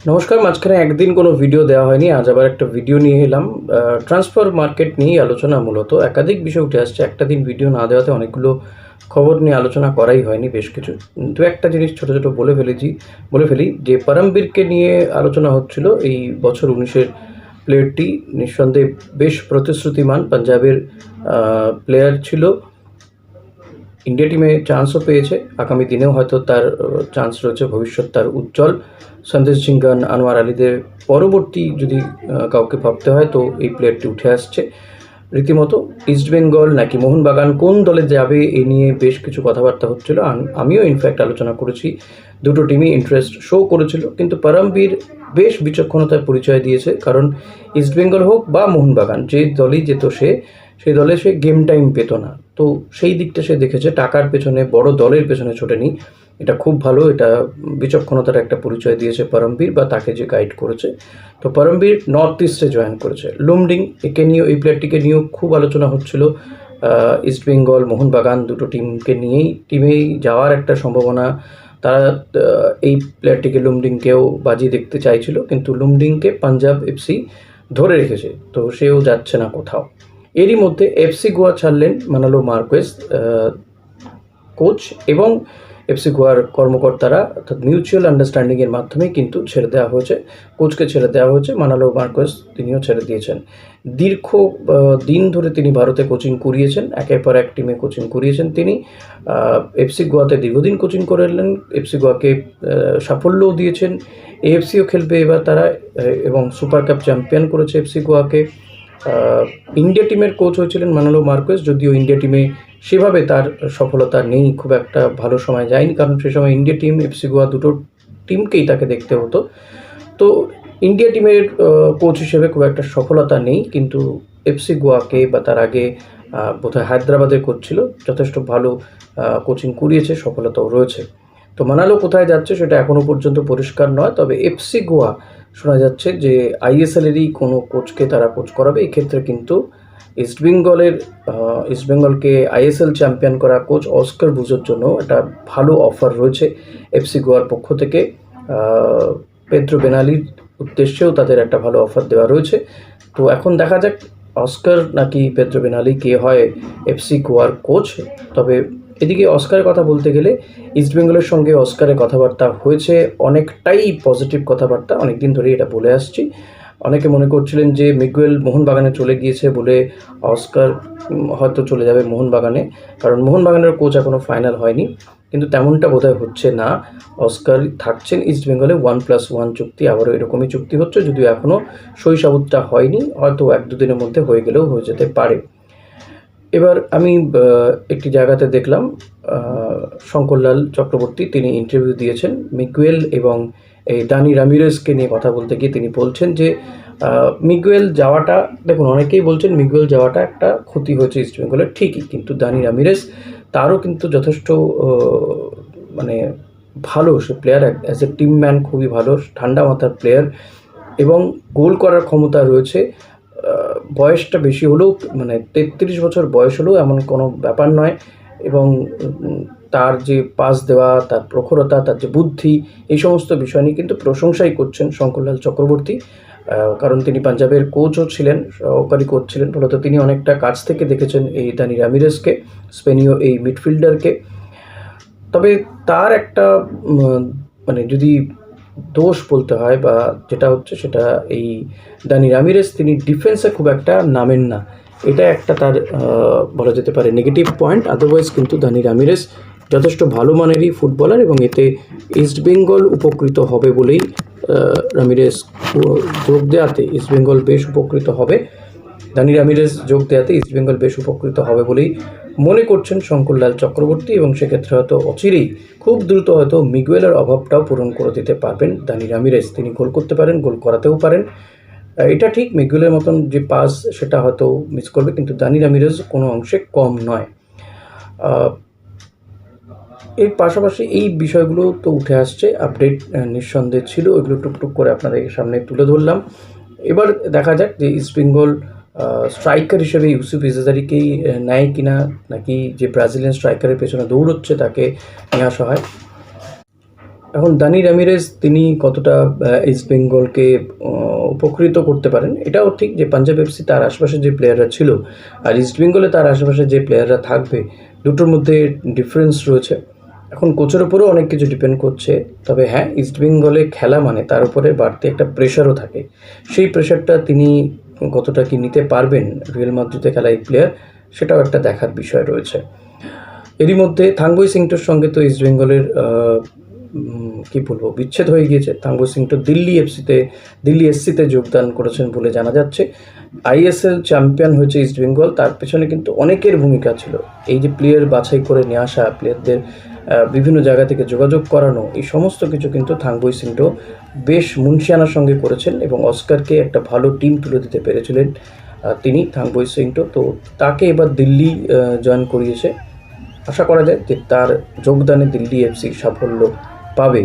নমস্কার। মাঝখানে একদিন কোনো ভিডিও দেওয়া হয়নি, আজ আবার একটা ভিডিও নিয়ে এলাম। ট্রান্সফার মার্কেট নিয়েই আলোচনা। মূলত একাধিক বিষয় উঠে আসছে, একটা দিন ভিডিও না দেওয়াতে অনেকগুলো খবর নিয়ে আলোচনা করাই হয়নি বেশ কিছু। দু একটা জিনিস ছোটো ছোটো বলে ফেলি যে পরমবীরকে নিয়ে আলোচনা হচ্ছিল। এই বছর 19-এর প্লেয়ারটি নিঃসন্দেহে বেশ প্রতিশ্রুতিমান পাঞ্জাবের প্লেয়ার ছিল। ইন্ডিয়া টিমে চান্সও পেয়েছে, আগামী দিনেও হয়তো তার চান্স রয়েছে, ভবিষ্যৎ তার উজ্জ্বল। সন্দেশ ঝিঙ্গান, আনোয়ার আলীদের পরবর্তী যদি কাউকে ভাবতে হয় তো এই প্লেয়ারটি উঠে আসছে রীতিমতো। ইস্টবেঙ্গল নাকি মোহনবাগান কোন দলে যাবে এ নিয়ে বেশ কিছু কথাবার্তা হচ্ছিল। আমিও ইনফ্যাক্ট আলোচনা করেছি, দুটো টিমই ইন্টারেস্ট শো করেছিল, কিন্তু পরমবীর বেশ বিচক্ষণতার পরিচয় দিয়েছে। কারণ ইস্টবেঙ্গল হোক বা মোহনবাগান, যে দলই যেত সেই দলে সে গেম টাইম পেত না। তো সেই দিকটা সে দেখেছে, টাকার পেছনে, বড় দলের পেছনে ছোটেনি। এটা খুব ভালো, এটা বিচক্ষণতার একটা পরিচয় দিয়েছে পরমবীর, বা তাকে যে গাইড করেছে। তো পরমবীর নর্থ ইস্টে জয়েন করেছে। লুমডিং, একে নিয়েও, এই প্লেয়ারটিকে নিয়েও খুব আলোচনা হচ্ছিল। ইস্টবেঙ্গল, মোহনবাগান দুটো টিমেই যাওয়ার একটা সম্ভাবনা। তারা এই প্লেয়ারটিকে, লুমডিংকেও বাজি দেখতে চাইছিল, কিন্তু লুমডিংকে পাঞ্জাব এফসি ধরে রেখেছে, তো সেও যাচ্ছে না কোথাও। এরই মধ্যে এফসি গোয়া ছাড়লেন মানালো মার্কোয়েজ কোচ, এবং এফসি গোয়ার কর্মকর্তারা, অর্থাৎ মিউচুয়াল আন্ডারস্ট্যান্ডিংয়ের মাধ্যমে কিন্তু ছেড়ে দেওয়া হয়েছে কোচকে, ছেড়ে দেওয়া হয়েছে। মানালো মার্কোয়েজ তিনিও ছেড়ে দিয়েছেন। দীর্ঘ দিন ধরে তিনি ভারতে কোচিং করিয়েছেন, একের পর এক টিমে কোচিং করিয়েছেন তিনি। এফসি গোয়াতে দীর্ঘদিন কোচিং করে এলেন, এফসি গোয়াকে সাফল্যও দিয়েছেন। এএফসিও খেলবে এবার তারা, এবং সুপার কাপ চ্যাম্পিয়ন করেছে এফসি গোয়াকে। ইন্ডিয়া টিমের কোচ হয়েছিলেন মানালো মার্কোয়েজ, যদিও ইন্ডিয়া টিমে সেভাবে তার সফলতা নেই, খুব একটা ভালো সময় যায়নি, কারণ সে সময় ইন্ডিয়া টিম, এফসি গোয়া দুটো টিমকেই তাকে দেখতে হতো। তো ইন্ডিয়া টিমের কোচ হিসেবে খুব একটা সফলতা নেই, কিন্তু এফসি গোয়াকে, বা তার আগে বোধহয় হায়দ্রাবাদের কোচ ছিল, যথেষ্ট ভালো কোচিং করিয়েছে, সফলতাও রয়েছে। তো মানালো কোথায় যাচ্ছে সেটা এখনও পর্যন্ত পরিষ্কার নয়, তবে এফসি গোয়া শোনা যাচ্ছে যে আইএসএলেরই কোনো কোচকে তারা কোচ করাবে। এক্ষেত্রে কিন্তু ইস্টবেঙ্গলকে আইএসএল চ্যাম্পিয়ন করা কোচ অস্কার বুজোর জন্য একটা ভালো অফার রয়েছে এফসি গোয়ার পক্ষ থেকে। পেদ্রো বেনালির উদ্দেশ্যেও তাদের একটা ভালো অফার দেওয়া রয়েছে। তো এখন দেখা যাক অস্কার নাকি পেদ্রো বেনালি কে হয় এফসি গোয়ার কোচ। তবে এদিকে অস্কারের কথা বলতে গেলে, ইস্টবেঙ্গলের সঙ্গে অস্কারের কথাবার্তা হয়েছে, অনেকটাই পজিটিভ কথাবার্তা, অনেকদিন ধরেই এটা বলে আসছি। অনেকে মনে করছিলেন যে মিগুয়েল মোহনবাগানে চলে গিয়েছে বলে অস্কার হয়তো চলে যাবে মোহনবাগানে, কারণ মোহনবাগানের কোচ এখনও ফাইনাল হয়নি, কিন্তু তেমনটা বোধহয় হচ্ছে না। অস্কার থাকছেন ইস্টবেঙ্গলে, 1+1 চুক্তি, আবারও এরকমই চুক্তি হচ্ছে, যদিও এখনও সই-সাবুতটা হয়নি, হয়তো 1-2 দিনের মধ্যে হয়ে গেলেও হয়ে যেতে পারে। এবার আমি একটি জায়গাতে দেখলাম, শঙ্করলাল চক্রবর্তী তিনি ইন্টারভিউ দিয়েছেন মিগুয়েল এবং এই দানি রামিরেজকে নিয়ে কথা বলতে গিয়ে তিনি বলছেন যে মিগুয়েল যাওয়াটা, দেখুন অনেকেই বলছেন মিগুয়েল যাওয়াটা একটা ক্ষতি হয়েছে ইস্টবেঙ্গলের, ঠিকই, কিন্তু দানি রামিরেজ তারও কিন্তু যথেষ্ট মানে ভালো সে player, as a team man খুবই ভালো, ঠান্ডা মাথার প্লেয়ার, এবং গোল করার ক্ষমতা রয়েছে। বয়সটা বেশি হলেও, মানে 33 বছর বয়স হলেও এমন কোনো ব্যাপার নয়, এবং তার যে পাস দেওয়া, তার প্রখরতা, তার যে বুদ্ধি, এই সমস্ত বিষয় নিয়ে কিন্তু প্রশংসাই করছেন শঙ্করলাল চক্রবর্তী। কারণ তিনি পাঞ্জাবের কোচও ছিলেন, সহকারী কোচ ছিলেন, ফলত তিনি অনেকটা কাছ থেকে দেখেছেন এই দানি রামিরেজকে, স্পেনীয় এই মিডফিল্ডারকে। তবে তার একটা মানে যদি দোষ বলতে হয়, বা যেটা হচ্ছে সেটা, এই দানি রামিরেজ তিনি ডিফেন্সে খুব একটা নামেন না, এটা একটা তার বলা যেতে পারে নেগেটিভ পয়েন্ট। আদারওয়াইজ কিন্তু দানি রামিরেজ যথেষ্ট ভালো মানেরই ফুটবলার, এবং এতে ইস্টবেঙ্গল উপকৃত হবে বলেই রামিরেজ যোগ দেওয়াতে ইস্টবেঙ্গল বেশ উপকৃত হবে। দানি রামিরেজ যোগ দেওয়াতে ইস্টবেঙ্গল বেশ উপকৃত হবে বলেই মনে করছেন শঙ্করলাল চক্রবর্তী, এবং সেক্ষেত্রে হয়তো অচিরেই, খুব দ্রুত হয়তো মিগুয়েলের অভাবটাও পূরণ করে দিতে পারবেন দানি রামিরেজ। তিনি গোল করতে পারেন, গোল করাতেও পারেন, এটা ঠিক। মিগুয়েলের মতন যে পাস সেটা হয়তো মিস করবে, কিন্তু দানি রামিরেজ কোনো অংশে কম নয়। এর পাশাপাশি এই বিষয়গুলো তো উঠে আসছে, আপডেট নিঃসন্দেহে ছিল, এগুলো টুকটুক করে আপনাদের সামনে তুলে ধরলাম। এবার দেখা যাক যে ইস্টবেঙ্গল স্ট্রাইকার হিসেবে ইউসুফ ইজাজারিকেই নেয় কিনা, নাকি যে ব্রাজিলিয়ান স্ট্রাইকারের পেছনে দৌড়চ্ছে তাকে নিয়ে আসা হয়। এখন দানি রামিরেজ তিনি কতটা ইস্ট বেঙ্গলকে উপকৃত করতে পারেন, এটাও ঠিক যে পাঞ্জাব এফসি তার আশেপাশে যে প্লেয়াররা ছিল আর ইস্ট বেঙ্গলে তার আশেপাশে যে প্লেয়াররা থাকবে, দুটোর মধ্যে ডিফারেন্স রয়েছে। এখন কোচের উপরেও অনেক কিছু ডিপেন্ড করছে। তবে হ্যাঁ, ইস্ট বেঙ্গলে খেলা মানে তার উপরে বাড়তি একটা প্রেশারও থাকে। সেই প্রেশারটা তিনি কতটা কি নিতে পারবেন রিয়াল মাদ্রিদে খেলা এই প্লেয়ার, সেটাও একটা দেখার বিষয় রয়েছে। এরই মধ্যে থাংবই সিংটোর সঙ্গে তো ইস্ট বেঙ্গলের কী বলবো বিচ্ছেদ হয়ে গিয়েছে। থাংবই সিংটো দিল্লি এসসিতে যোগদান করেছেন বলে জানা যাচ্ছে। আইএসএল চ্যাম্পিয়ন হয়েছে ইস্ট বেঙ্গল, তার পেছনে কিন্তু অনেকের ভূমিকা ছিল। এই যে প্লেয়ার বাছাই করে নিয়ে আসা, প্লেয়ারদের বিভিন্ন জায়গা থেকে যোগাযোগ করানো, এই সমস্ত কিছু কিন্তু থাংবই সিংটো বেশ মুনশিয়ানার সঙ্গে করেছেন এবং অস্কারকে একটা ভালো টিম তুলে দিতে পেরেছিলেন তিনি, থাংবই সিংটো। তো তাকে এবার দিল্লি জয়েন করিয়েছে। আশা করা যায় যে তার যোগদানে দিল্লি এফসি সাফল্য পাবে।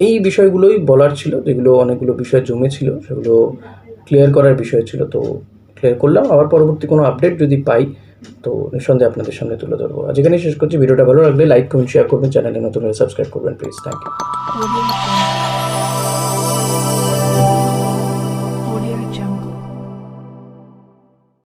এই বিষয়গুলোই বলার ছিল, যেগুলো অনেকগুলো বিষয় জমেছিল, সেগুলো ক্লিয়ার করার বিষয় ছিল। তো ক্লিয়ার করলাম। আবার পরবর্তী কোনো আপডেট যদি পাই তো নিঃসন্দেহে আপনাদের সামনে তুলে ধরবো। আজ এখানেই শেষ করছি। ভিডিওটা ভালো লাগলে লাইক, কমেন্ট, শেয়ার করবেন। চ্যানেলে নতুন হলে সাবস্ক্রাইব করবেন প্লিজ। Thank you.